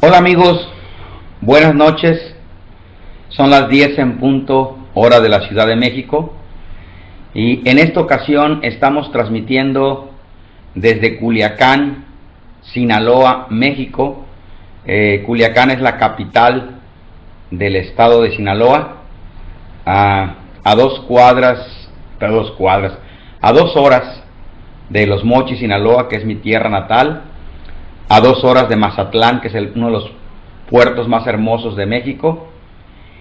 Hola amigos, buenas noches. Son las 10 en punto, hora de la Ciudad de México. Y en esta ocasión estamos transmitiendo desde Culiacán, Sinaloa, México. Culiacán es la capital del estado de Sinaloa. A 2 horas de Los Mochis, Sinaloa, que es mi tierra natal. A 2 horas de Mazatlán, que es uno de los puertos más hermosos de México.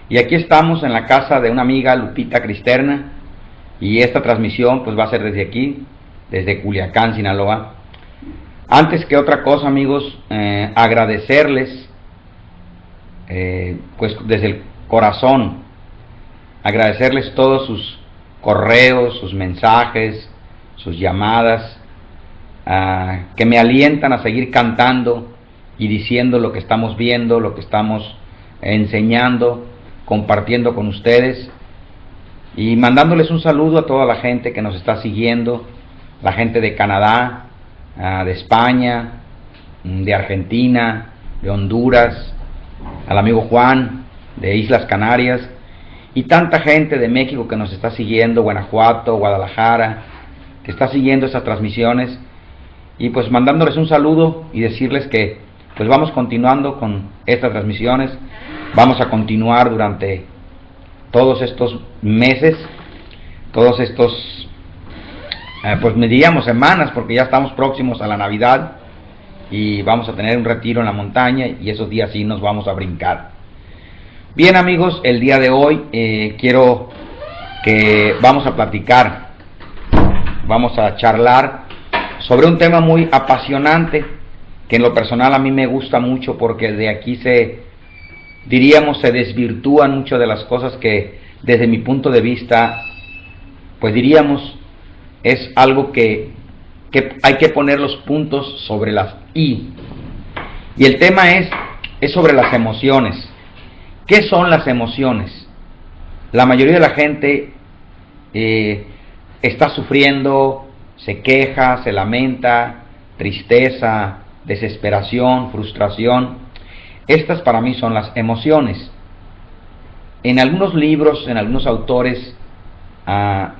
Y aquí estamos en la casa de una amiga, Lupita Cristerna, y esta transmisión pues va a ser desde aquí, desde Culiacán, Sinaloa. Antes que otra cosa, amigos, agradecerles pues desde el corazón, agradecerles todos sus correos, sus mensajes, sus llamadas, que me alientan a seguir cantando y diciendo lo que estamos viendo, lo que estamos enseñando, compartiendo con ustedes, y mandándoles un saludo a toda la gente que nos está siguiendo, la gente de Canadá, de España, de Argentina, de Honduras, al amigo Juan de Islas Canarias, y tanta gente de México que nos está siguiendo, Guanajuato, Guadalajara, que está siguiendo estas transmisiones. Y pues mandándoles un saludo y decirles que pues vamos continuando con estas transmisiones, vamos a continuar durante todos estos meses, todos estos pues me diríamos semanas, porque ya estamos próximos a la Navidad y vamos a tener un retiro en la montaña, y esos días sí nos vamos a brincar. Bien amigos, el día de hoy quiero que vamos a platicar, vamos a charlar sobre un tema muy apasionante, que en lo personal a mí me gusta mucho, porque de aquí se desvirtúan muchas de las cosas que desde mi punto de vista, pues diríamos, es algo que hay que poner los puntos sobre las I. Y el tema es sobre las emociones. ¿Qué son las emociones? La mayoría de la gente está sufriendo, se queja, se lamenta, tristeza, desesperación, frustración. Estas para mí son las emociones. En algunos libros, en algunos autores,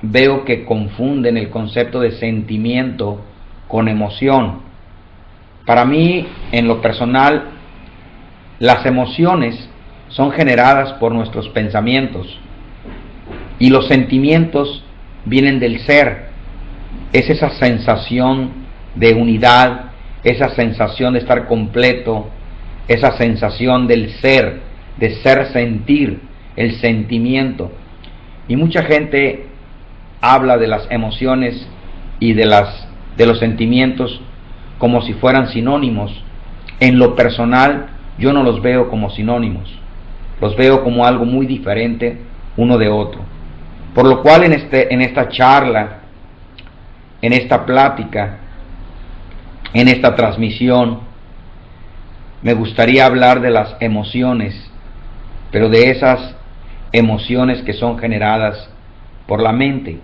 veo que confunden el concepto de sentimiento con emoción. Para mí, en lo personal, las emociones son generadas por nuestros pensamientos, y los sentimientos vienen del ser. Es esa sensación de unidad, esa sensación de estar completo, esa sensación del ser, de ser, sentir, el sentimiento. Y mucha gente habla de las emociones y de los sentimientos como si fueran sinónimos. En lo personal, yo no los veo como sinónimos, los veo como algo muy diferente uno de otro. Por lo cual en esta charla, en esta plática, en esta transmisión, me gustaría hablar de las emociones, pero de esas emociones que son generadas por la mente.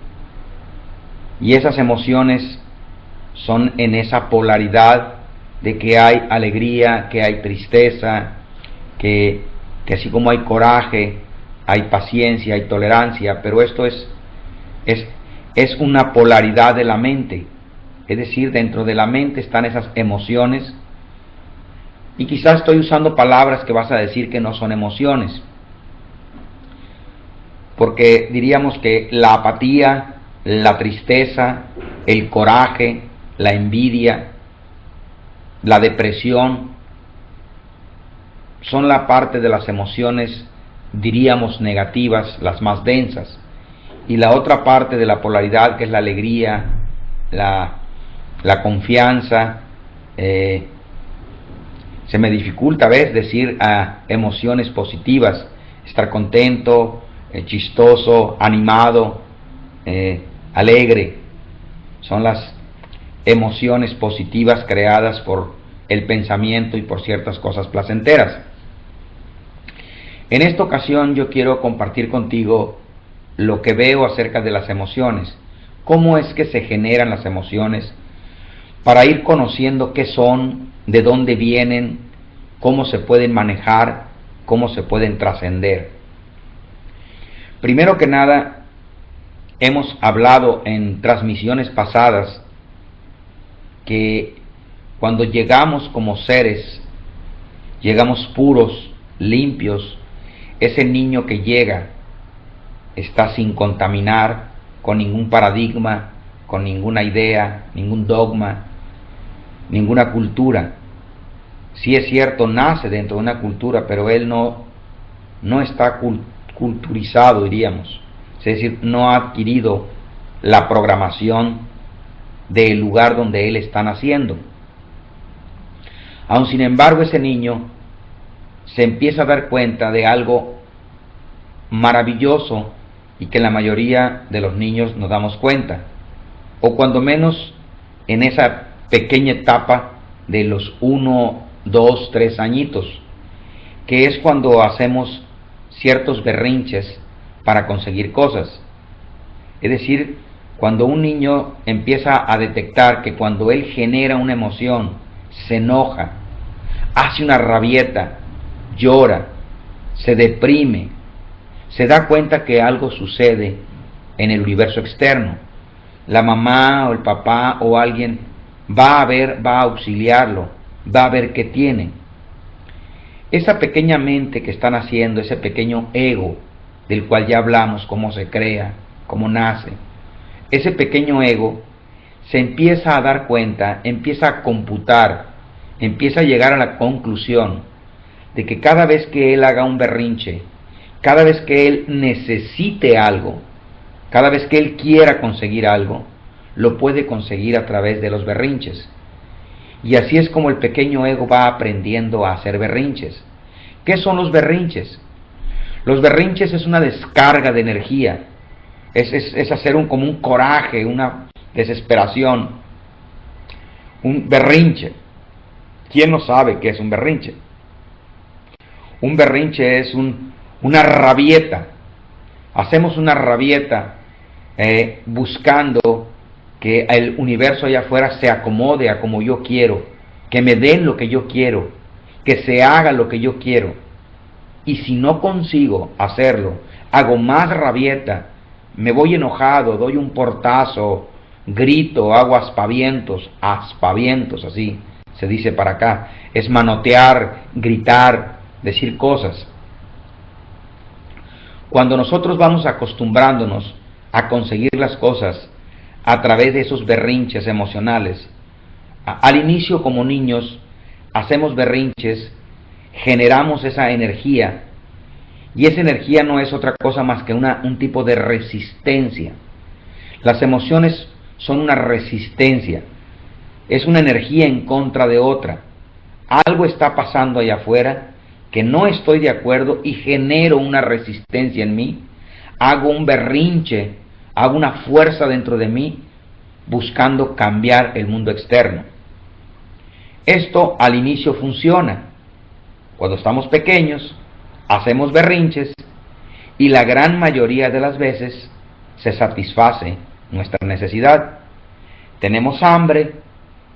Y esas emociones son en esa polaridad de que hay alegría, que hay tristeza, que así como hay coraje, hay paciencia, hay tolerancia, pero esto es una polaridad de la mente. Es decir, dentro de la mente están esas emociones, y quizás estoy usando palabras que vas a decir que no son emociones, porque diríamos que la apatía, la tristeza, el coraje, la envidia, la depresión, son la parte de las emociones, diríamos, negativas, las más densas. Y la otra parte de la polaridad, que es la alegría, la confianza, se me dificulta a veces decir emociones positivas, estar contento, chistoso, animado, alegre. Son las emociones positivas creadas por el pensamiento y por ciertas cosas placenteras. En esta ocasión yo quiero compartir contigo lo que veo acerca de las emociones, cómo es que se generan las emociones, para ir conociendo qué son, de dónde vienen cómo se pueden manejar, cómo se pueden trascender. Primero que nada, hemos hablado en transmisiones pasadas que cuando llegamos como seres, llegamos puros, limpios, ese niño que llega está sin contaminar con ningún paradigma, con ninguna idea, ningún dogma, ninguna cultura. Sí es cierto, nace dentro de una cultura, pero él no está culturizado, diríamos. Es decir, no ha adquirido la programación del lugar donde él está naciendo. Aun sin embargo, ese niño se empieza a dar cuenta de algo maravilloso y que la mayoría de los niños nos damos cuenta, o cuando menos en esa pequeña etapa de los 1, 2, 3 añitos, que es cuando hacemos ciertos berrinches para conseguir cosas. Es decir, cuando un niño empieza a detectar que cuando él genera una emoción, se enoja, hace una rabieta, llora, se deprime, se da cuenta que algo sucede en el universo externo. La mamá o el papá o alguien va a auxiliarlo, va a ver qué tiene. Esa pequeña mente que están haciendo, ese pequeño ego del cual ya hablamos, cómo se crea, cómo nace, ese pequeño ego se empieza a dar cuenta, empieza a computar, empieza a llegar a la conclusión de que cada vez que él haga un berrinche, cada vez que él necesite algo, cada vez que él quiera conseguir algo, lo puede conseguir a través de los berrinches. Y así es como el pequeño ego va aprendiendo a hacer berrinches. ¿Qué son los berrinches? Los berrinches es una descarga de energía, es hacer como un coraje, una desesperación, un berrinche. ¿Quién no sabe qué es un berrinche? Un berrinche es una rabieta. Hacemos una rabieta buscando que el universo allá afuera se acomode a como yo quiero, que me den lo que yo quiero, que se haga lo que yo quiero. Y si no consigo hacerlo, hago más rabieta, me voy enojado, doy un portazo, grito, hago aspavientos, así se dice para acá, es manotear, gritar, decir cosas. Cuando nosotros vamos acostumbrándonos a conseguir las cosas a través de esos berrinches emocionales, al inicio como niños hacemos berrinches, generamos esa energía, y esa energía no es otra cosa más que un tipo de resistencia. Las emociones son una resistencia, es una energía en contra de otra. Algo está pasando allá afuera que no estoy de acuerdo y genero una resistencia en mí, hago un berrinche, hago una fuerza dentro de mí buscando cambiar el mundo externo. Esto al inicio funciona. Cuando estamos pequeños, hacemos berrinches y la gran mayoría de las veces se satisface nuestra necesidad. Tenemos hambre,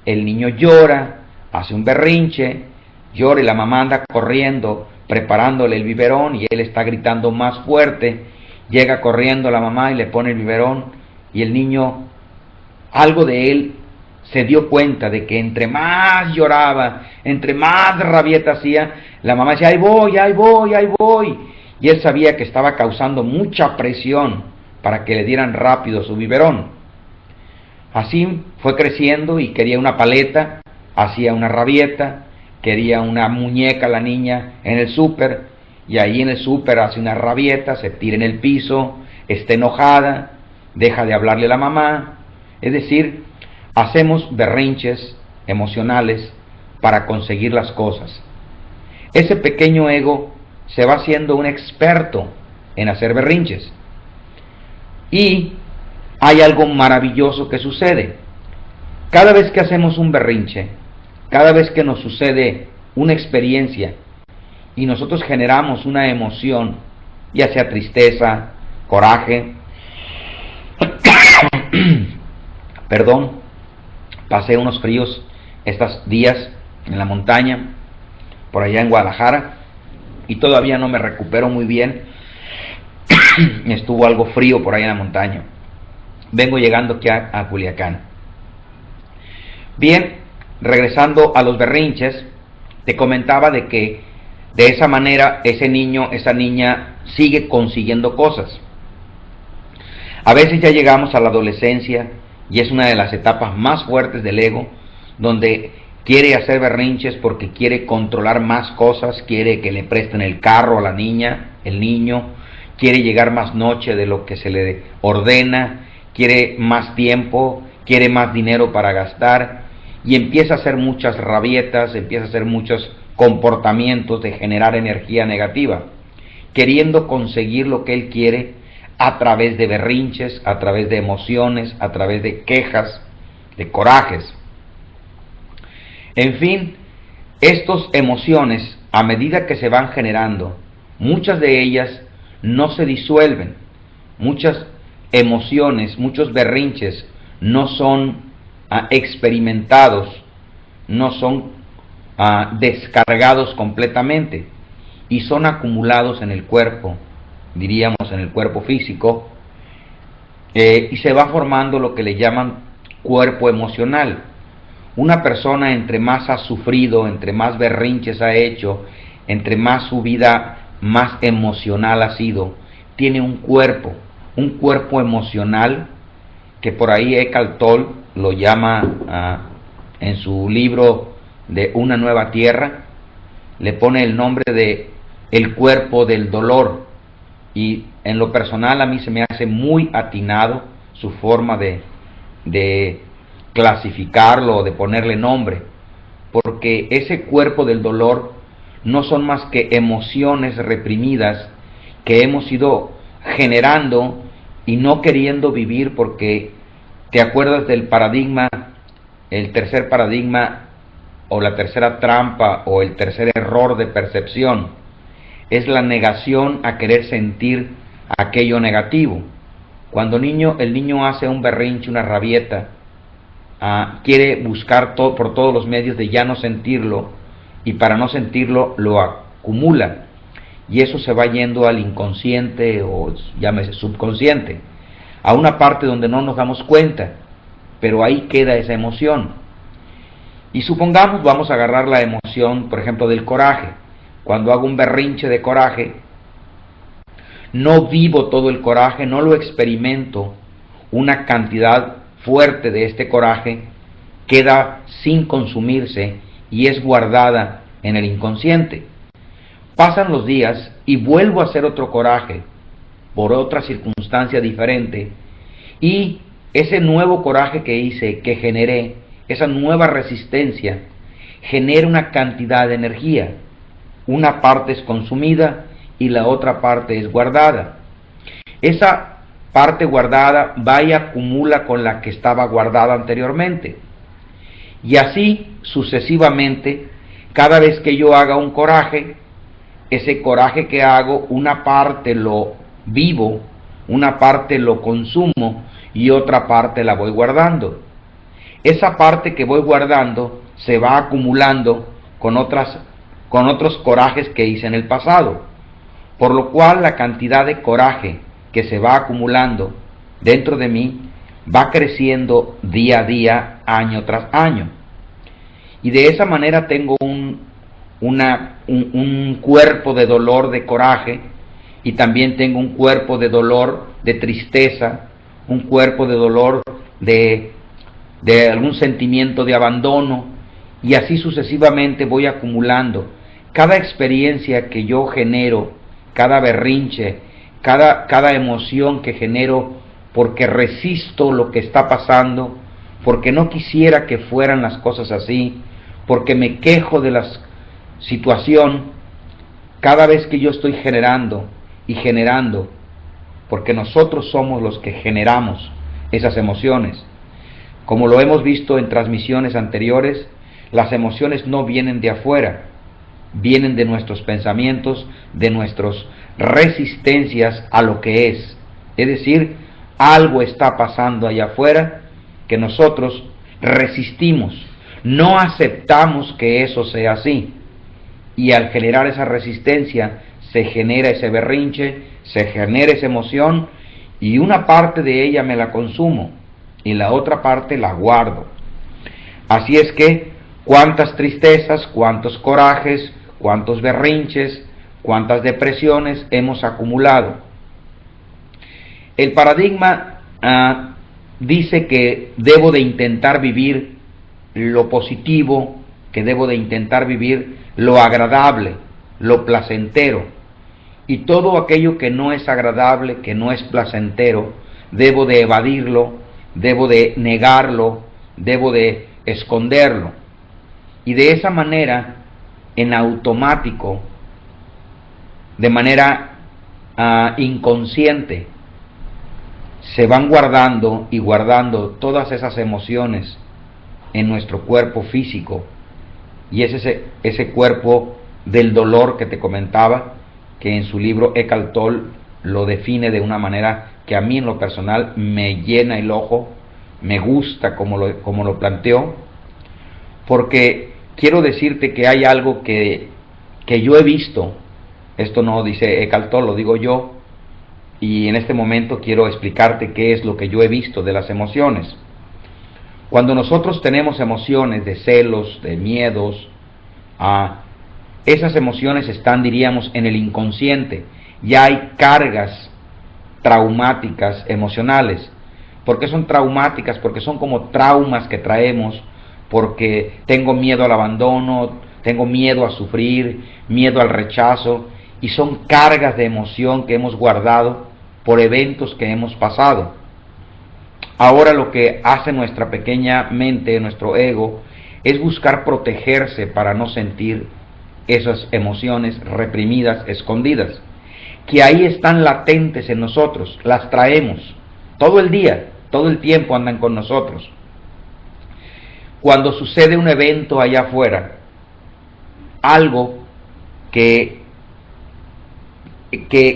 el niño llora, hace un berrinche, llora y la mamá anda corriendo preparándole el biberón y él está gritando más fuerte, llega corriendo la mamá y le pone el biberón y el niño, algo de él se dio cuenta de que entre más lloraba, entre más rabieta hacía, la mamá decía, ahí voy, ahí voy, ahí voy, y él sabía que estaba causando mucha presión para que le dieran rápido su biberón. Así fue creciendo y quería una paleta, hacía una rabieta, quería una muñeca la niña en el súper, y ahí en el súper hace una rabieta, se tira en el piso, está enojada, deja de hablarle a la mamá. Es decir, hacemos berrinches emocionales para conseguir las cosas. Ese pequeño ego se va haciendo un experto en hacer berrinches. Y hay algo maravilloso que sucede. Cada vez que hacemos un berrinche, cada vez que nos sucede una experiencia y nosotros generamos una emoción, ya sea tristeza, coraje, perdón, pasé unos fríos estos días en la montaña por allá en Guadalajara, y todavía no me recupero muy bien. Estuvo algo frío por ahí en la montaña. Vengo llegando aquí a Culiacán. Bien, regresando a los berrinches, te comentaba de que de esa manera ese niño, esa niña sigue consiguiendo cosas. A veces ya llegamos a la adolescencia y es una de las etapas más fuertes del ego, donde quiere hacer berrinches porque quiere controlar más cosas, quiere que le presten el carro a la niña, el niño, quiere llegar más noche de lo que se le ordena, quiere más tiempo, quiere más dinero para gastar, y empieza a hacer muchas rabietas, empieza a hacer muchos comportamientos de generar energía negativa, queriendo conseguir lo que él quiere a través de berrinches, a través de emociones, a través de quejas, de corajes. En fin, estas emociones, a medida que se van generando, muchas de ellas no se disuelven. Muchas emociones, muchos berrinches no son experimentados, no son descargados completamente, y son acumulados en el cuerpo, diríamos en el cuerpo físico, y se va formando lo que le llaman cuerpo emocional. Una persona, entre más ha sufrido, entre más berrinches ha hecho, entre más su vida más emocional ha sido, tiene un cuerpo emocional, que por ahí Eckhart Tolle lo llama en su libro de Una Nueva Tierra, le pone el nombre de el cuerpo del dolor, y en lo personal a mí se me hace muy atinado su forma de clasificarlo, de ponerle nombre, porque ese cuerpo del dolor no son más que emociones reprimidas que hemos ido generando y no queriendo vivir, porque te acuerdas del paradigma, el tercer paradigma o la tercera trampa o el tercer error de percepción, es la negación a querer sentir aquello negativo. Cuando el niño hace un berrinche, una rabieta, quiere buscar por todos los medios de ya no sentirlo, y para no sentirlo lo acumula, y eso se va yendo al inconsciente, o llámese subconsciente, a una parte donde no nos damos cuenta, pero ahí queda esa emoción. Y supongamos, vamos a agarrar la emoción, por ejemplo, del coraje. Cuando hago un berrinche de coraje, no vivo todo el coraje, no lo experimento. Una cantidad fuerte de este coraje queda sin consumirse y es guardada en el inconsciente. Pasan los días y vuelvo a hacer otro coraje por otra circunstancia diferente, y ese nuevo coraje que hice, que generé, esa nueva resistencia, genera una cantidad de energía. Una parte es consumida y la otra parte es guardada. Esa parte guardada va y acumula con la que estaba guardada anteriormente. Y así sucesivamente, cada vez que yo haga un coraje, ese coraje que hago, una parte lo vivo, una parte lo consumo y otra parte la voy guardando. Esa parte que voy guardando se va acumulando con otros corajes que hice en el pasado, por lo cual la cantidad de coraje que se va acumulando dentro de mí va creciendo día a día, año tras año, y de esa manera tengo un cuerpo de dolor, de coraje, y también tengo un cuerpo de dolor, de tristeza, un cuerpo de dolor de algún sentimiento de abandono, y así sucesivamente voy acumulando. Cada experiencia que yo genero, cada berrinche, cada emoción que genero, porque resisto lo que está pasando, porque no quisiera que fueran las cosas así, porque me quejo de la situación, cada vez que yo estoy generando y generando, porque nosotros somos los que generamos esas emociones. Como lo hemos visto en transmisiones anteriores, las emociones no vienen de afuera, vienen de nuestros pensamientos, de nuestras resistencias a lo que es. Es decir, algo está pasando allá afuera que nosotros resistimos, no aceptamos que eso sea así. y al generar esa resistencia se genera ese berrinche, se genera esa emoción, y una parte de ella me la consumo y la otra parte la guardo. Así es que cuántas tristezas, cuántos corajes, cuántos berrinches, cuántas depresiones hemos acumulado. El paradigma dice que debo de intentar vivir lo positivo, que debo de intentar vivir lo agradable, lo placentero, y todo aquello que no es agradable, que no es placentero, debo de evadirlo, debo de negarlo, debo de esconderlo. Y de esa manera, en automático, de manera inconsciente, se van guardando y guardando todas esas emociones en nuestro cuerpo físico, y es ese cuerpo del dolor que te comentaba, que en su libro Eckhart Tolle lo define de una manera que a mí en lo personal me llena el ojo, me gusta como lo planteó, porque quiero decirte que hay algo que yo he visto. Esto no dice Eckhart Tolle, lo digo yo, y en este momento quiero explicarte qué es lo que yo he visto de las emociones. Cuando nosotros tenemos emociones de celos, de miedos, esas emociones están, diríamos, en el inconsciente. Ya hay cargas traumáticas emocionales. ¿Por qué son traumáticas? Porque son como traumas que traemos, porque tengo miedo al abandono, tengo miedo a sufrir, miedo al rechazo, y son cargas de emoción que hemos guardado por eventos que hemos pasado. Ahora lo que hace nuestra pequeña mente, nuestro ego, es buscar protegerse para no sentir esas emociones reprimidas, escondidas, que ahí están latentes en nosotros, las traemos todo el día, todo el tiempo andan con nosotros. Cuando sucede un evento allá afuera, algo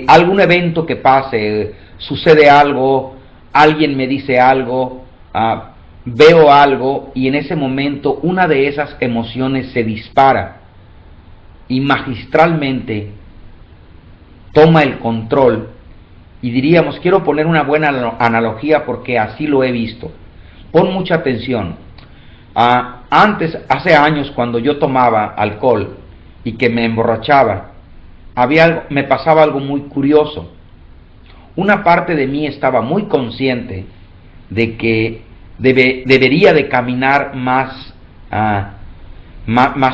algún evento que pase, sucede algo, alguien me dice algo, veo algo, y en ese momento una de esas emociones se dispara y magistralmente toma el control. Y diríamos, quiero poner una buena analogía porque así lo he visto. Pon mucha atención. Antes, hace años, cuando yo tomaba alcohol y que me emborrachaba, me pasaba algo muy curioso. Una parte de mí estaba muy consciente de que debería de caminar más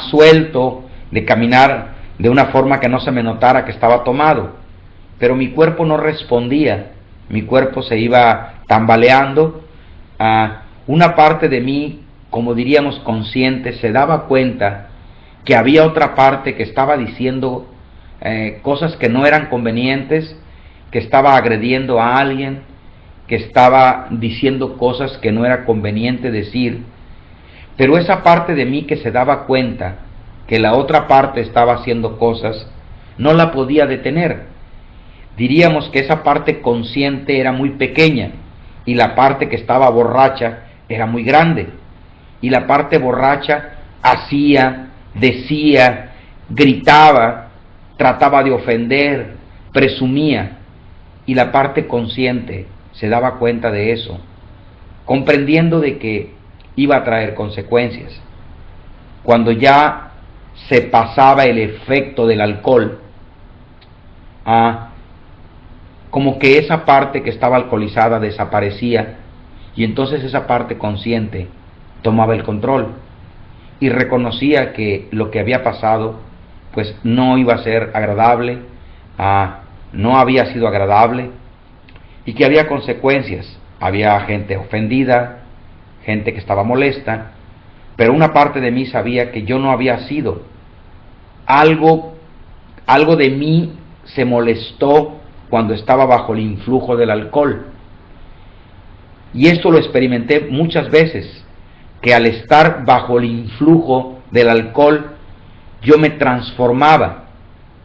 suelto, de caminar de una forma que no se me notara que estaba tomado, pero mi cuerpo no respondía, mi cuerpo se iba tambaleando. Una parte de mí, como diríamos consciente, se daba cuenta que había otra parte que estaba diciendo cosas que no eran convenientes, que estaba agrediendo a alguien, que estaba diciendo cosas que no era conveniente decir, pero esa parte de mí que se daba cuenta que la otra parte estaba haciendo cosas, no la podía detener. Diríamos que esa parte consciente era muy pequeña y la parte que estaba borracha era muy grande. Y la parte borracha hacía, decía, gritaba, trataba de ofender, presumía, y la parte consciente se daba cuenta de eso, comprendiendo de que iba a traer consecuencias. Cuando ya se pasaba el efecto del alcohol, como que esa parte que estaba alcoholizada desaparecía, y entonces esa parte consciente tomaba el control y reconocía que lo que había pasado pues no iba a ser agradable, no había sido agradable, y que había consecuencias. Había gente ofendida, gente que estaba molesta, pero una parte de mí sabía que yo no había sido. Algo de mí se molestó cuando estaba bajo el influjo del alcohol. Y esto lo experimenté muchas veces, que al estar bajo el influjo del alcohol yo me transformaba,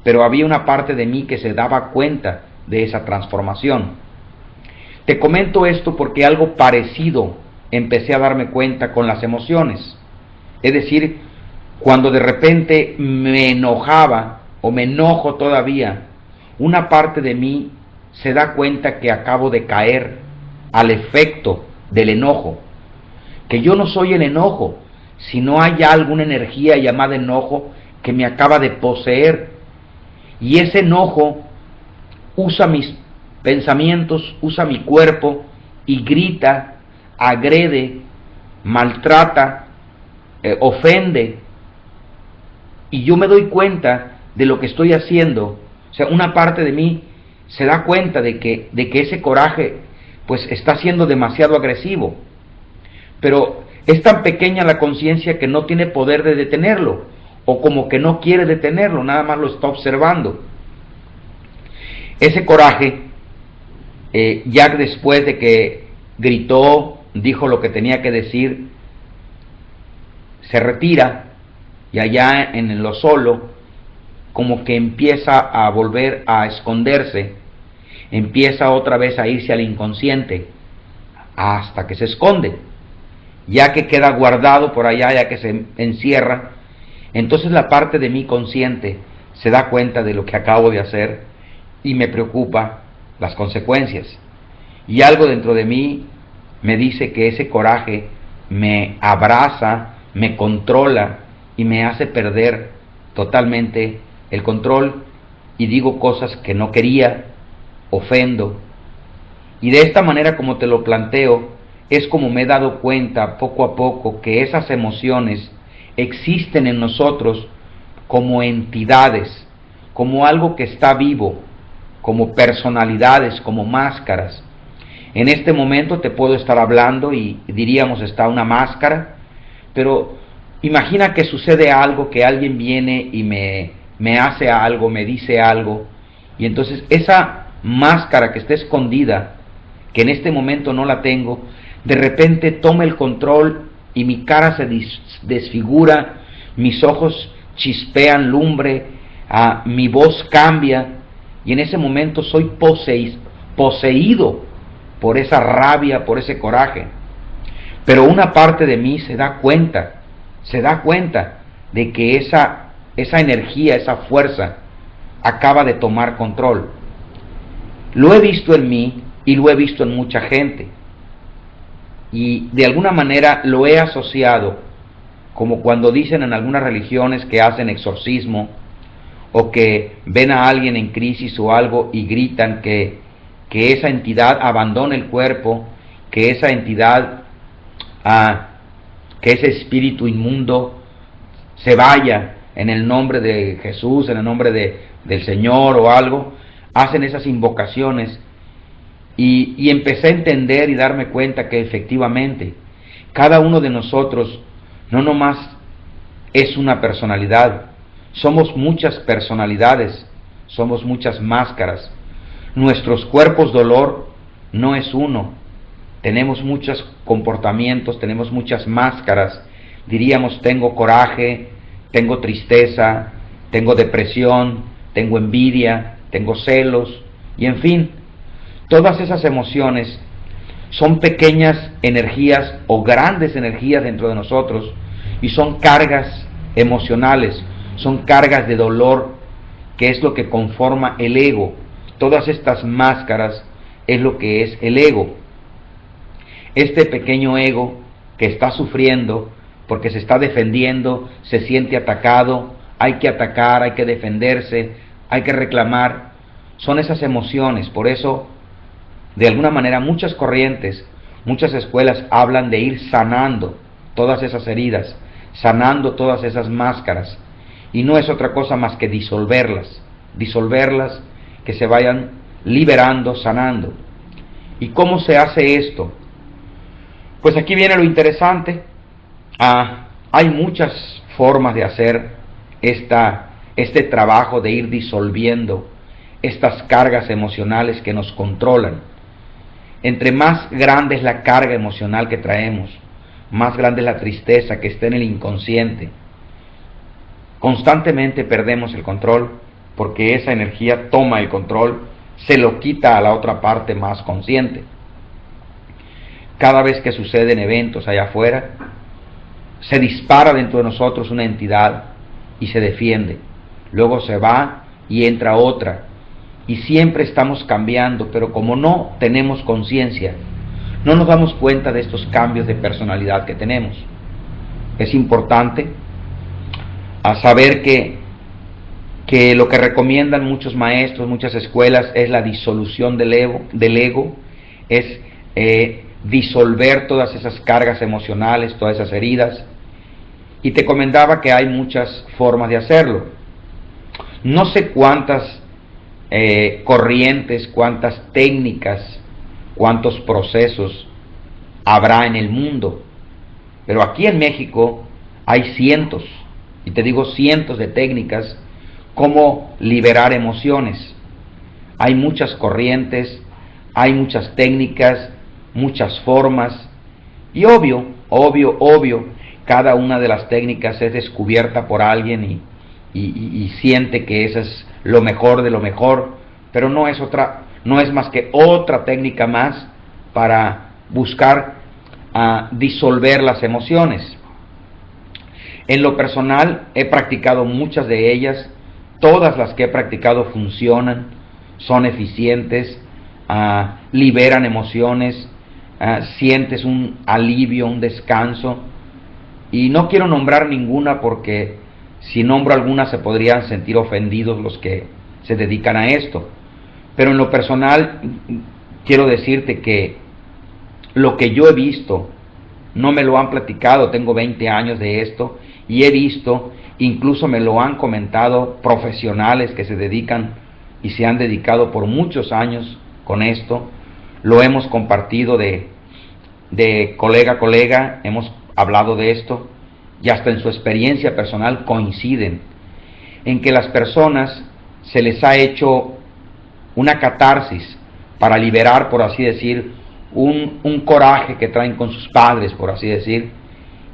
pero había una parte de mí que se daba cuenta de esa transformación. Te comento esto porque algo parecido empecé a darme cuenta con las emociones. Es decir, cuando de repente me enojaba o me enojo todavía, una parte de mí se da cuenta que acabo de caer al efecto del enojo, que yo no soy el enojo, sino hay alguna energía llamada enojo que me acaba de poseer, y ese enojo usa mis pensamientos, usa mi cuerpo y grita, agrede, maltrata, ofende, y yo me doy cuenta de lo que estoy haciendo. O sea, una parte de mí se da cuenta de que ese coraje pues está siendo demasiado agresivo, pero es tan pequeña la conciencia que no tiene poder de detenerlo, o como que no quiere detenerlo, nada más lo está observando. Ese coraje, ya después de que gritó, dijo lo que tenía que decir, se retira, y allá en lo solo, como que empieza a volver a esconderse, empieza otra vez a irse al inconsciente, hasta que se esconde. Ya que queda guardado por allá, ya que se encierra, entonces la parte de mí consciente se da cuenta de lo que acabo de hacer y me preocupa las consecuencias. Y algo dentro de mí me dice que ese coraje me abraza, me controla y me hace perder totalmente el control, y digo cosas que no quería, ofendo. Y de esta manera, como te lo planteo, es como me he dado cuenta poco a poco que esas emociones existen en nosotros como entidades, como algo que está vivo, como personalidades, como máscaras. En este momento te puedo estar hablando y diríamos está una máscara, pero imagina que sucede algo, que alguien viene y me hace algo, me dice algo, y entonces esa máscara que está escondida, que en este momento no la tengo, de repente toma el control y mi cara se desfigura, mis ojos chispean lumbre, mi voz cambia, y en ese momento soy poseído por esa rabia, por ese coraje. Pero una parte de mí se da cuenta de que esa energía, esa fuerza acaba de tomar control. Lo he visto en mí y lo he visto en mucha gente, y de alguna manera lo he asociado, como cuando dicen en algunas religiones que hacen exorcismo, o que ven a alguien en crisis o algo y gritan que esa entidad abandone el cuerpo, que esa entidad, que ese espíritu inmundo se vaya en el nombre de Jesús, en el nombre del Señor o algo. Hacen esas invocaciones, y empecé a entender y darme cuenta que efectivamente cada uno de nosotros no nomás es una personalidad, somos muchas personalidades, somos muchas máscaras. Nuestros cuerpos dolor no es uno, tenemos muchos comportamientos, tenemos muchas máscaras. Diríamos, tengo coraje, tengo tristeza, tengo depresión, tengo envidia, tengo celos, y en fin, todas esas emociones son pequeñas energías o grandes energías dentro de nosotros, y son cargas emocionales, son cargas de dolor, que es lo que conforma el ego. Todas estas máscaras es lo que es el ego. Este pequeño ego que está sufriendo porque se está defendiendo, se siente atacado, hay que atacar, hay que defenderse, hay que reclamar, son esas emociones. Por eso, de alguna manera, muchas corrientes, muchas escuelas hablan de ir sanando todas esas heridas, sanando todas esas máscaras, y no es otra cosa más que disolverlas, que se vayan liberando, sanando. ¿Y cómo se hace esto? Pues aquí viene lo interesante. Hay muchas formas de hacer este trabajo de ir disolviendo estas cargas emocionales que nos controlan. Entre más grande es la carga emocional que traemos, más grande es la tristeza que está en el inconsciente. Constantemente perdemos el control porque esa energía toma el control, se lo quita a la otra parte más consciente. Cada vez que suceden eventos allá afuera, se dispara dentro de nosotros una entidad y se defiende, luego se va y entra otra, y siempre estamos cambiando, pero como no tenemos conciencia, no nos damos cuenta de estos cambios de personalidad que tenemos. Es importante saber que lo que recomiendan muchos maestros, muchas escuelas, es la disolución del ego, es disolver todas esas cargas emocionales, todas esas heridas. Y te comentaba que hay muchas formas de hacerlo. No sé cuántas corrientes, cuántas técnicas, cuántos procesos habrá en el mundo, pero aquí en México hay cientos, y te digo cientos de técnicas, cómo liberar emociones. Hay muchas corrientes, hay muchas técnicas, muchas formas, y obvio, cada una de las técnicas es descubierta por alguien y siente que esa es lo mejor de lo mejor, pero no es más que otra técnica más para buscar disolver las emociones. En lo personal he practicado muchas de ellas, todas las que he practicado funcionan, son eficientes, liberan emociones, sientes un alivio, un descanso, y no quiero nombrar ninguna porque si nombro alguna se podrían sentir ofendidos los que se dedican a esto, pero en lo personal quiero decirte que lo que yo he visto, no me lo han platicado, tengo 20 años de esto, y he visto, incluso me lo han comentado profesionales que se dedican y se han dedicado por muchos años con esto, lo hemos compartido de colega a colega, hemos hablado de esto, y hasta en su experiencia personal coinciden en que las personas se les ha hecho una catarsis para liberar, por así decir, un coraje que traen con sus padres, por así decir,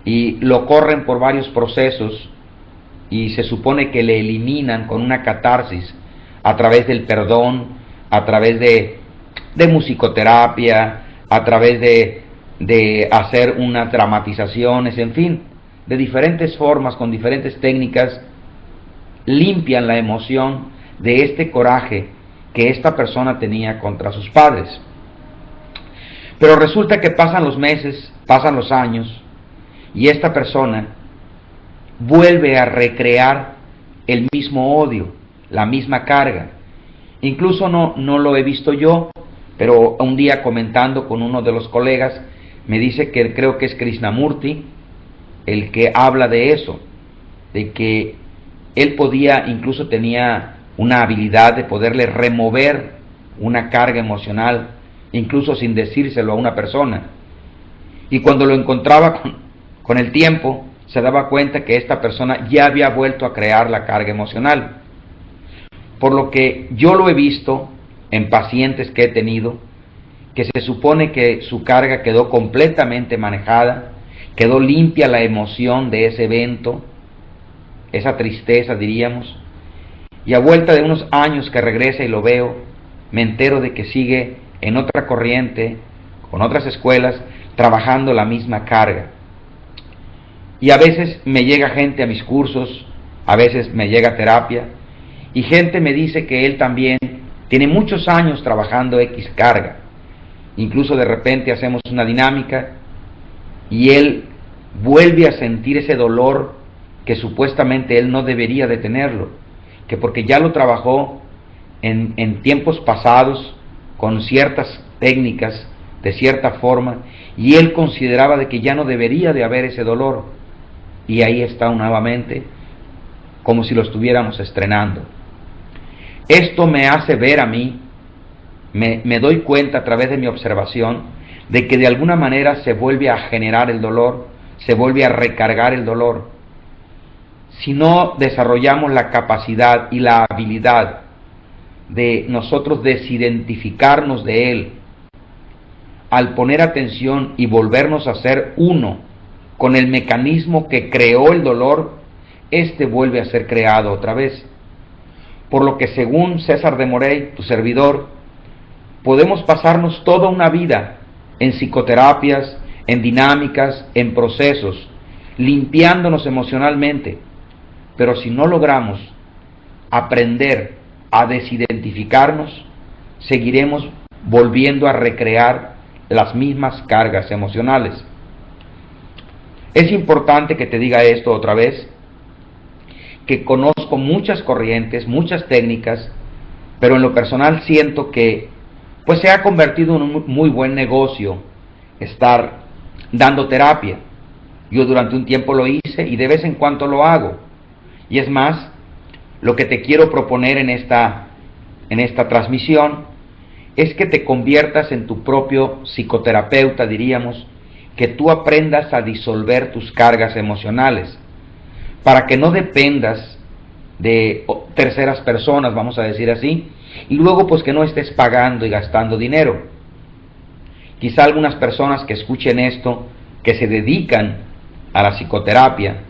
y lo corren por varios procesos y se supone que le eliminan con una catarsis a través del perdón, a través de musicoterapia, a través de hacer unas dramatizaciones, en fin, de diferentes formas, con diferentes técnicas, limpian la emoción de este coraje que esta persona tenía contra sus padres. Pero resulta que pasan los meses, pasan los años, y esta persona vuelve a recrear el mismo odio, la misma carga. Incluso no lo he visto yo, pero un día comentando con uno de los colegas, me dice que creo que es Krishnamurti el que habla de eso, de que él podía, incluso tenía una habilidad de poderle remover una carga emocional, incluso sin decírselo a una persona. Y cuando lo encontraba con el tiempo, se daba cuenta que esta persona ya había vuelto a crear la carga emocional. Por lo que yo lo he visto en pacientes que he tenido, que se supone que su carga quedó completamente manejada, quedó limpia la emoción de ese evento, esa tristeza diríamos, y a vuelta de unos años que regresa y lo veo, me entero de que sigue en otra corriente, con otras escuelas, trabajando la misma carga. Y a veces me llega gente a mis cursos, a veces me llega terapia, y gente me dice que él también tiene muchos años trabajando X carga. Incluso de repente hacemos una dinámica y él vuelve a sentir ese dolor que supuestamente él no debería de tenerlo, que porque ya lo trabajó en tiempos pasados con ciertas técnicas, de cierta forma, y él consideraba de que ya no debería de haber ese dolor, y ahí está nuevamente, como si lo estuviéramos estrenando. Esto me hace ver a mí, me doy cuenta a través de mi observación, de que de alguna manera se vuelve a generar el dolor, se vuelve a recargar el dolor. Si no desarrollamos la capacidad y la habilidad de nosotros desidentificarnos de él, al poner atención y volvernos a ser uno con el mecanismo que creó el dolor, este vuelve a ser creado otra vez. Por lo que según César de Morey, tu servidor, podemos pasarnos toda una vida en psicoterapias, en dinámicas, en procesos, limpiándonos emocionalmente. Pero si no logramos aprender a desidentificarnos, seguiremos volviendo a recrear las mismas cargas emocionales. Es importante que te diga esto otra vez, que conozco muchas corrientes, muchas técnicas, pero en lo personal siento que pues se ha convertido en un muy buen negocio estar dando terapia. Yo durante un tiempo lo hice y de vez en cuando lo hago. Y es más, lo que te quiero proponer en esta transmisión es que te conviertas en tu propio psicoterapeuta, diríamos, que tú aprendas a disolver tus cargas emocionales, para que no dependas de terceras personas, vamos a decir así, y luego pues que no estés pagando y gastando dinero. Quizá algunas personas que escuchen esto, que se dedican a la psicoterapia,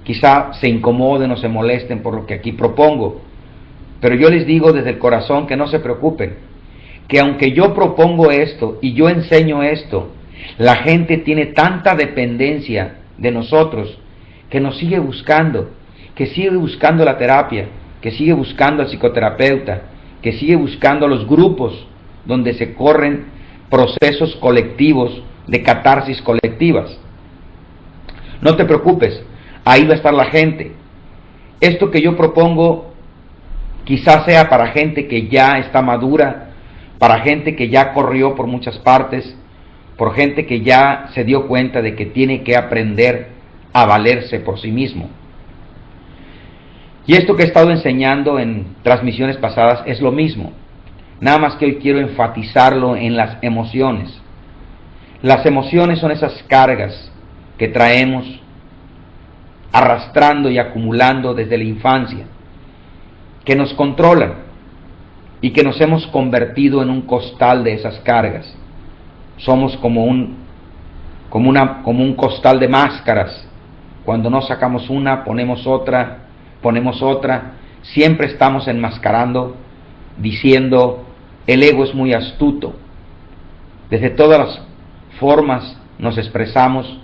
quizá se incomoden o se molesten por lo que aquí propongo, pero yo les digo desde el corazón que no se preocupen, que aunque yo propongo esto y yo enseño esto, la gente tiene tanta dependencia de nosotros que nos sigue buscando, que sigue buscando la terapia, que sigue buscando al psicoterapeuta, que sigue buscando los grupos donde se corren procesos colectivos de catarsis colectivas. No te preocupes, ahí va a estar la gente. Esto que yo propongo quizás sea para gente que ya está madura, para gente que ya corrió por muchas partes, por gente que ya se dio cuenta de que tiene que aprender a valerse por sí mismo. Y esto que he estado enseñando en transmisiones pasadas es lo mismo, nada más que hoy quiero enfatizarlo en las emociones. Las emociones son esas cargas que traemos arrastrando y acumulando desde la infancia, que nos controlan y que nos hemos convertido en un costal de esas cargas. Somos como un costal de máscaras. Cuando no sacamos una, ponemos otra, siempre estamos enmascarando, diciendo, el ego es muy astuto. Desde todas las formas nos expresamos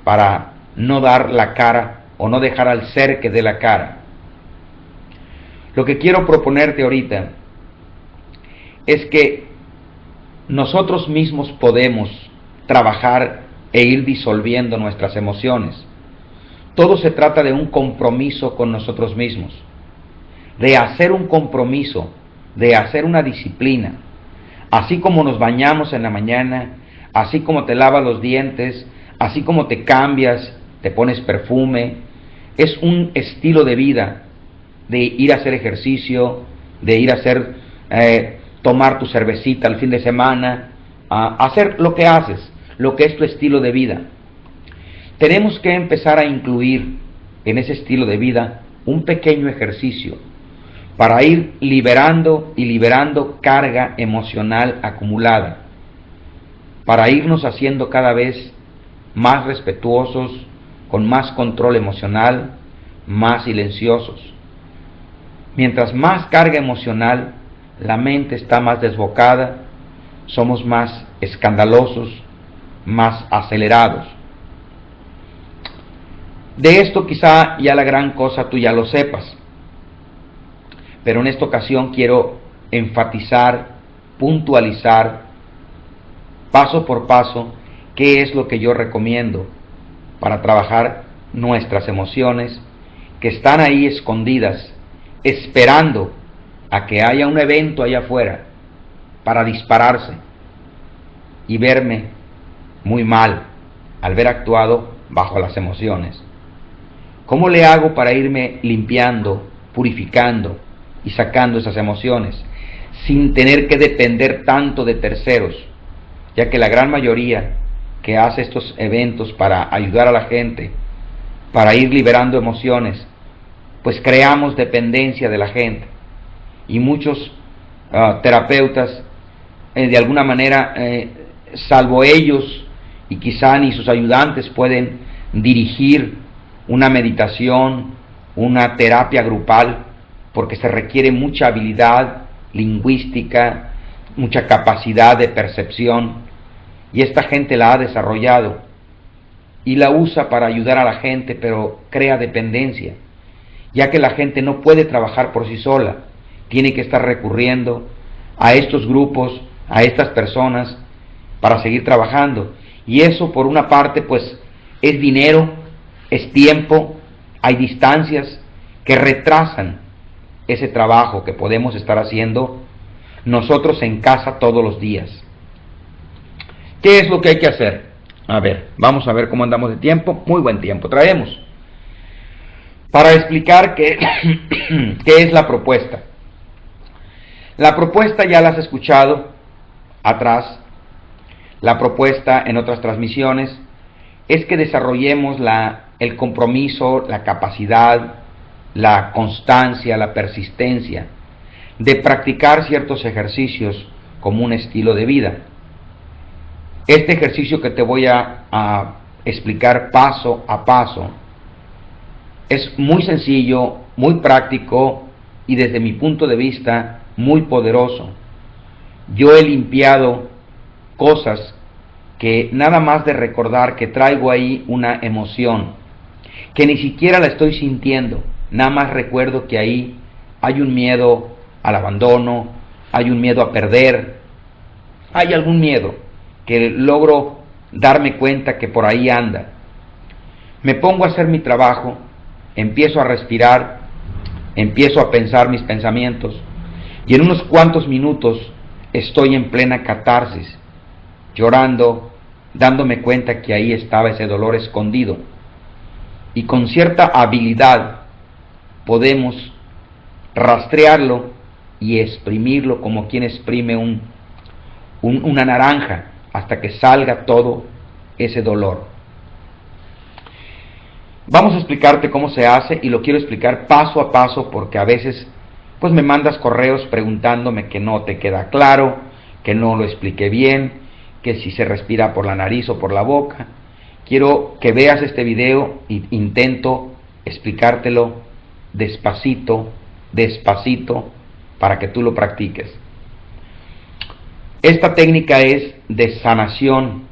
para no dar la cara o no dejar al ser que dé la cara. Lo que quiero proponerte ahorita es que nosotros mismos podemos trabajar e ir disolviendo nuestras emociones. Todo se trata de un compromiso con nosotros mismos, de hacer un compromiso, de hacer una disciplina. Así como nos bañamos en la mañana, así como te lavas los dientes, así como te cambias, te pones perfume, es un estilo de vida, de ir a hacer ejercicio, de ir a hacer, tomar tu cervecita el fin de semana, hacer lo que haces, lo que es tu estilo de vida. Tenemos que empezar a incluir en ese estilo de vida un pequeño ejercicio para ir liberando y liberando carga emocional acumulada, para irnos haciendo cada vez más respetuosos, con más control emocional, más silenciosos. Mientras más carga emocional, la mente está más desbocada, somos más escandalosos, más acelerados. De esto quizá ya la gran cosa tú ya lo sepas, pero en esta ocasión quiero enfatizar, puntualizar, paso por paso, qué es lo que yo recomiendo para trabajar nuestras emociones que están ahí escondidas, esperando a que haya un evento allá afuera para dispararse y verme muy mal al ver actuado bajo las emociones. ¿Cómo le hago para irme limpiando, purificando y sacando esas emociones sin tener que depender tanto de terceros? Ya que la gran mayoría que hace estos eventos para ayudar a la gente, para ir liberando emociones, pues creamos dependencia de la gente. Y muchos terapeutas, de alguna manera, salvo ellos y quizá ni sus ayudantes pueden dirigir una meditación, una terapia grupal, porque se requiere mucha habilidad lingüística, mucha capacidad de percepción, y esta gente la ha desarrollado. y la usa para ayudar a la gente, pero crea dependencia, ya que la gente no puede trabajar por sí sola, tiene que estar recurriendo a estos grupos, a estas personas, para seguir trabajando. Y eso, por una parte, pues es dinero, es tiempo, hay distancias que retrasan ese trabajo que podemos estar haciendo nosotros en casa todos los días. ¿Qué es lo que hay que hacer? A ver, vamos a ver cómo andamos de tiempo. Muy buen tiempo traemos. Para explicar qué es la propuesta. La propuesta ya la has escuchado atrás. La propuesta en otras transmisiones es que desarrollemos el compromiso, la capacidad, la constancia, la persistencia de practicar ciertos ejercicios como un estilo de vida. Este ejercicio que te voy a explicar paso a paso es muy sencillo, muy práctico y desde mi punto de vista muy poderoso. Yo he limpiado cosas que nada más de recordar que traigo ahí una emoción, que ni siquiera la estoy sintiendo, nada más recuerdo que ahí hay un miedo al abandono, hay un miedo a perder, hay algún miedo que logro darme cuenta que por ahí anda. Me pongo a hacer mi trabajo, empiezo a respirar, empiezo a pensar mis pensamientos y en unos cuantos minutos estoy en plena catarsis, llorando, dándome cuenta que ahí estaba ese dolor escondido. Y con cierta habilidad podemos rastrearlo y exprimirlo como quien exprime una naranja hasta que salga todo ese dolor. Vamos a explicarte cómo se hace y lo quiero explicar paso a paso porque a veces pues me mandas correos preguntándome que no te queda claro, que no lo expliqué bien, que si se respira por la nariz o por la boca. Quiero que veas este video e intento explicártelo despacito, despacito, para que tú lo practiques. Esta técnica es de sanación,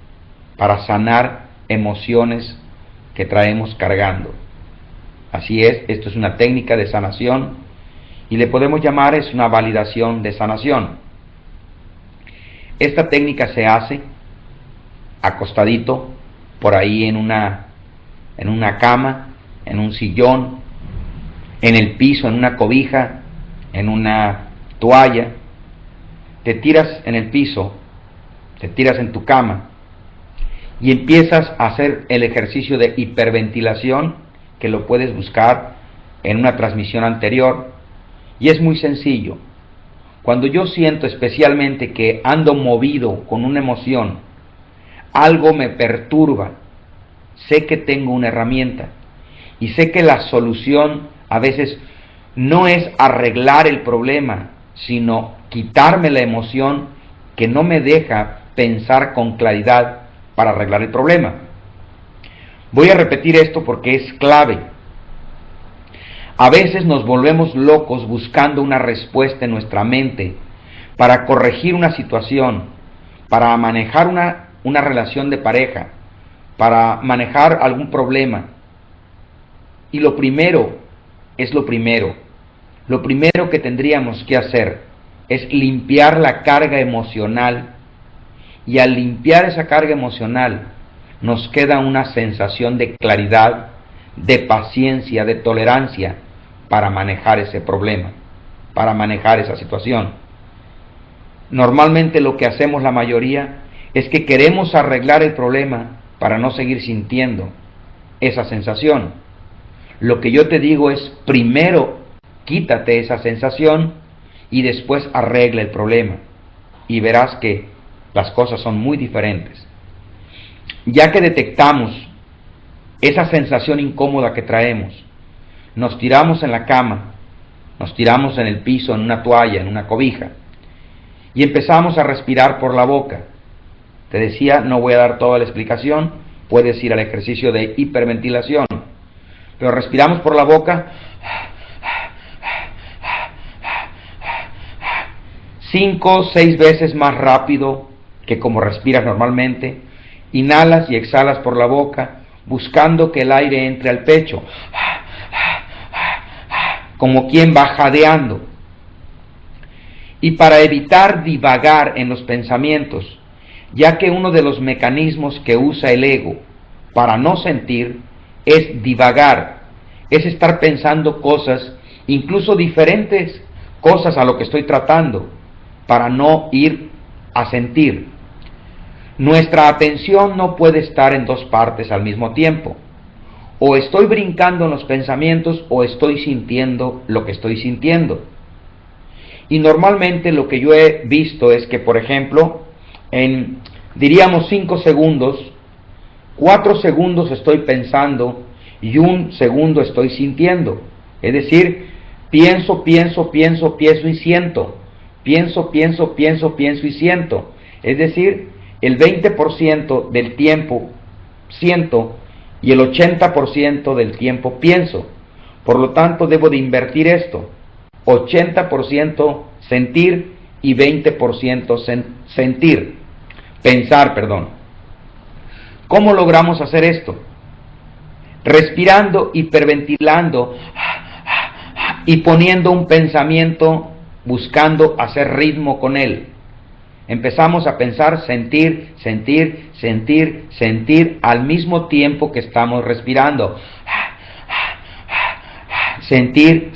para sanar emociones que traemos cargando. Así es, esto es una técnica de sanación y le podemos llamar es una validación de sanación. Esta técnica se hace acostadito por ahí en una cama, en un sillón, en el piso, en una cobija, en una toalla. Te tiras en el piso, te tiras en tu cama y empiezas a hacer el ejercicio de hiperventilación que lo puedes buscar en una transmisión anterior y es muy sencillo. Cuando yo siento especialmente que ando movido con una emoción, algo me perturba, sé que tengo una herramienta y sé que la solución a veces no es arreglar el problema, sino quitarme la emoción que no me deja pensar con claridad para arreglar el problema. Voy a repetir esto porque es clave. A veces nos volvemos locos buscando una respuesta en nuestra mente para corregir una situación, para manejar una relación de pareja, para manejar algún problema. Y lo primero que tendríamos que hacer es limpiar la carga emocional, y al limpiar esa carga emocional nos queda una sensación de claridad, de paciencia, de tolerancia para manejar ese problema, para manejar esa situación. Normalmente lo que hacemos la mayoría es que queremos arreglar el problema para no seguir sintiendo esa sensación. Lo que yo te digo es, primero quítate esa sensación y después arregla el problema y verás que las cosas son muy diferentes. Ya que detectamos esa sensación incómoda que traemos, nos tiramos en la cama, nos tiramos en el piso, en una toalla, en una cobija, y empezamos a respirar por la boca. Te decía, no voy a dar toda la explicación, puedes ir al ejercicio de hiperventilación, pero respiramos por la boca 5 o 6 veces más rápido que como respiras normalmente. Inhalas y exhalas por la boca buscando que el aire entre al pecho, como quien va jadeando. Y para evitar divagar en los pensamientos, ya que uno de los mecanismos que usa el ego para no sentir es divagar, es estar pensando cosas, incluso diferentes cosas a lo que estoy tratando, para no ir a sentir. Nuestra atención no puede estar en dos partes al mismo tiempo. O estoy brincando en los pensamientos o estoy sintiendo lo que estoy sintiendo. Y normalmente lo que yo he visto es que, por ejemplo, en, diríamos 5 segundos, 4 segundos estoy pensando y 1 segundo estoy sintiendo. Es decir, pienso y siento. Pienso y siento. Es decir, el 20% del tiempo siento y el 80% del tiempo pienso. Por lo tanto, debo de invertir esto. 80% sentir y 20% pensar. ¿Cómo logramos hacer esto? Respirando, hiperventilando y poniendo un pensamiento, buscando hacer ritmo con él. Empezamos a pensar, sentir al mismo tiempo que estamos respirando. Sentir.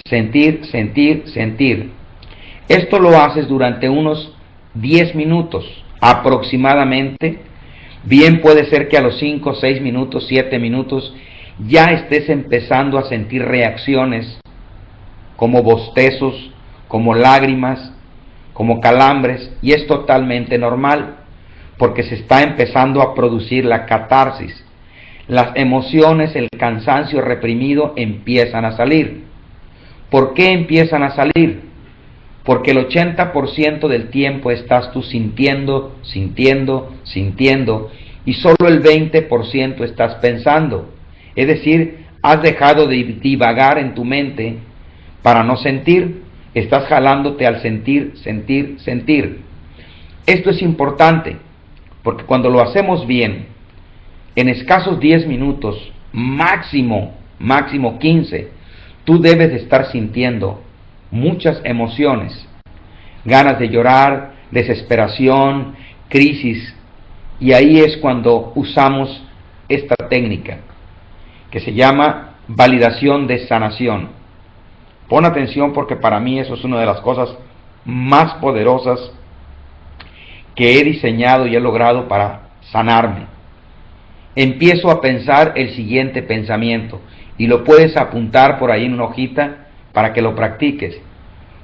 Esto lo haces durante unos 10 minutos aproximadamente. Bien puede ser que a los 5, 6 minutos, 7 minutos ya estés empezando a sentir reacciones como bostezos, como lágrimas, como calambres, y es totalmente normal, porque se está empezando a producir la catarsis. Las emociones, el cansancio reprimido empiezan a salir. ¿Por qué empiezan a salir? Porque el 80% del tiempo estás tú sintiendo, y solo el 20% estás pensando. Es decir, has dejado de divagar en tu mente para no sentir. Estás jalándote al sentir. Esto es importante, porque cuando lo hacemos bien, en escasos 10 minutos, máximo 15, tú debes de estar sintiendo muchas emociones, ganas de llorar, desesperación, crisis, y ahí es cuando usamos esta técnica, que se llama validación de sanación. Pon atención, porque para mí eso es una de las cosas más poderosas que he diseñado y he logrado para sanarme. Empiezo a pensar el siguiente pensamiento, y lo puedes apuntar por ahí en una hojita para que lo practiques,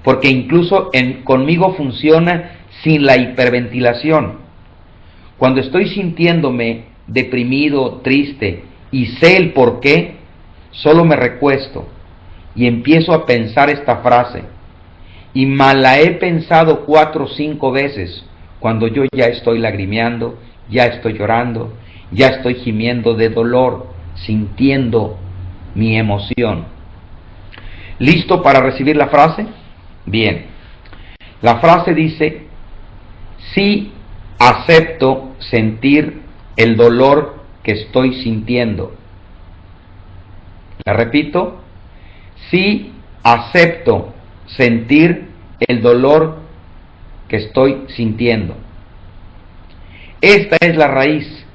porque incluso conmigo funciona sin la hiperventilación. Cuando estoy sintiéndome deprimido, triste, y sé el por qué, solo me recuesto y empiezo a pensar esta frase, y la he pensado 4 o 5 veces, cuando yo ya estoy lagrimeando, ya estoy llorando, ya estoy gimiendo de dolor, sintiendo mi emoción. ¿Listo para recibir la frase? Bien. La frase dice: sí acepto sentir el dolor que estoy sintiendo. La repito: sí acepto sentir el dolor que estoy sintiendo. Esta es la raíz.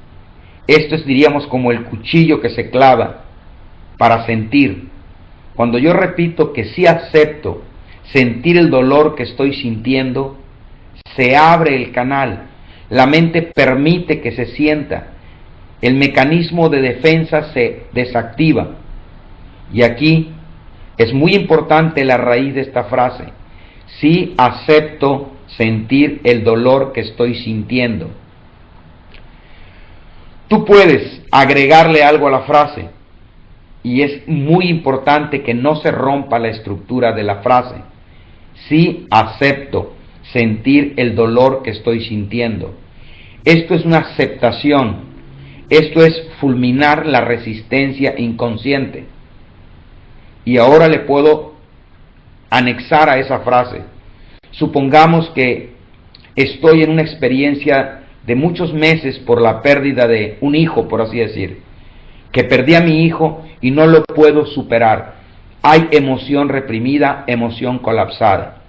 Esto es, diríamos, como el cuchillo que se clava para sentir. Cuando yo repito que sí acepto sentir el dolor que estoy sintiendo, se abre el canal, la mente permite que se sienta, el mecanismo de defensa se desactiva. Y aquí es muy importante la raíz de esta frase: sí acepto sentir el dolor que estoy sintiendo. Tú puedes agregarle algo a la frase, y es muy importante que no se rompa la estructura de la frase. Sí acepto sentir el dolor que estoy sintiendo. Esto es una aceptación. Esto es fulminar la resistencia inconsciente. Y ahora le puedo anexar a esa frase. Supongamos que estoy en una experiencia de muchos meses por la pérdida de un hijo, por así decir, que perdí a mi hijo y no lo puedo superar. Hay emoción reprimida, emoción colapsada.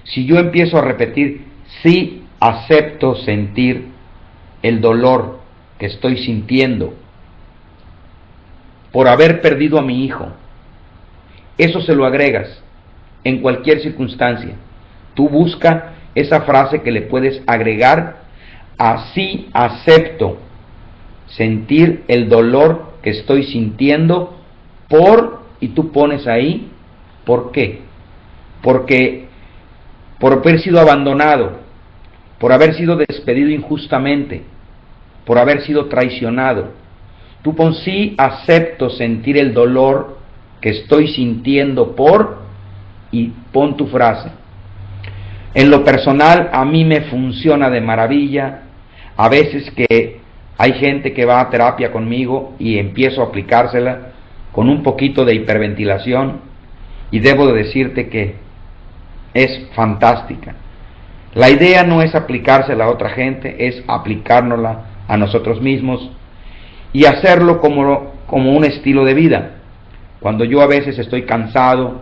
Si yo empiezo a repetir, sí acepto sentir el dolor que estoy sintiendo por haber perdido a mi hijo, eso se lo agregas en cualquier circunstancia. Tú busca esa frase que le puedes agregar, así acepto sentir el dolor que estoy sintiendo y tú pones ahí, ¿por qué? Porque por haber sido abandonado, por haber sido despedido injustamente, por haber sido traicionado. Tú pon sí acepto sentir el dolor que estoy sintiendo y pon tu frase. En lo personal a mí me funciona de maravilla. A veces que hay gente que va a terapia conmigo y empiezo a aplicársela con un poquito de hiperventilación y debo de decirte que es fantástica. La idea no es aplicársela a otra gente, es aplicárnosla a nosotros mismos y hacerlo como un estilo de vida. Cuando yo a veces estoy cansado,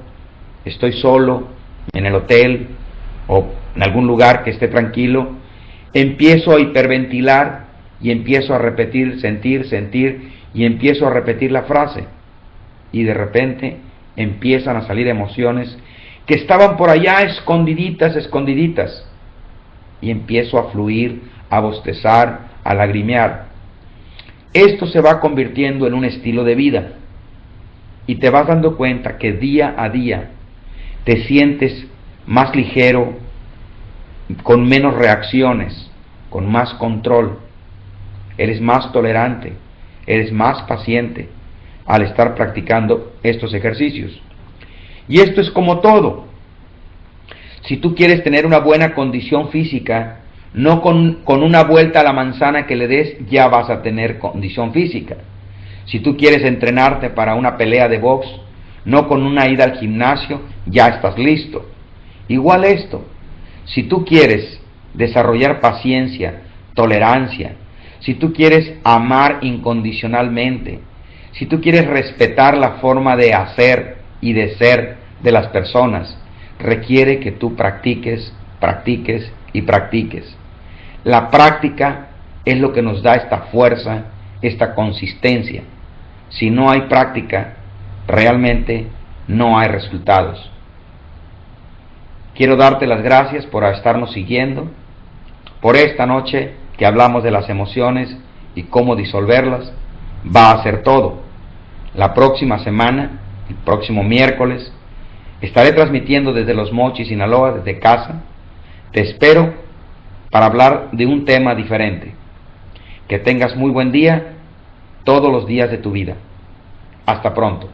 estoy solo en el hotel o en algún lugar que esté tranquilo, empiezo a hiperventilar y empiezo a repetir, sentir y empiezo a repetir la frase y de repente empiezan a salir emociones que estaban por allá escondiditas y empiezo a fluir, a bostezar, a lagrimear. Esto se va convirtiendo en un estilo de vida y te vas dando cuenta que día a día te sientes más ligero, con menos reacciones, con más control, eres más tolerante, eres más paciente al estar practicando estos ejercicios. Y esto es como todo. Si tú quieres tener una buena condición física, no con una vuelta a la manzana que le des ya vas a tener condición física. Si tú quieres entrenarte para una pelea de box, no con una ida al gimnasio ya estás listo. Igual esto, si tú quieres desarrollar paciencia, tolerancia, si tú quieres amar incondicionalmente, si tú quieres respetar la forma de hacer y de ser de las personas, requiere que tú practiques. La práctica es lo que nos da esta fuerza, esta consistencia. Si no hay práctica, realmente no hay resultados. Quiero darte las gracias por estarnos siguiendo, por esta noche que hablamos de las emociones y cómo disolverlas. Va a ser todo. La próxima semana, el próximo miércoles, estaré transmitiendo desde Los Mochis, Sinaloa, desde casa. Te espero para hablar de un tema diferente. Que tengas muy buen día todos los días de tu vida. Hasta pronto.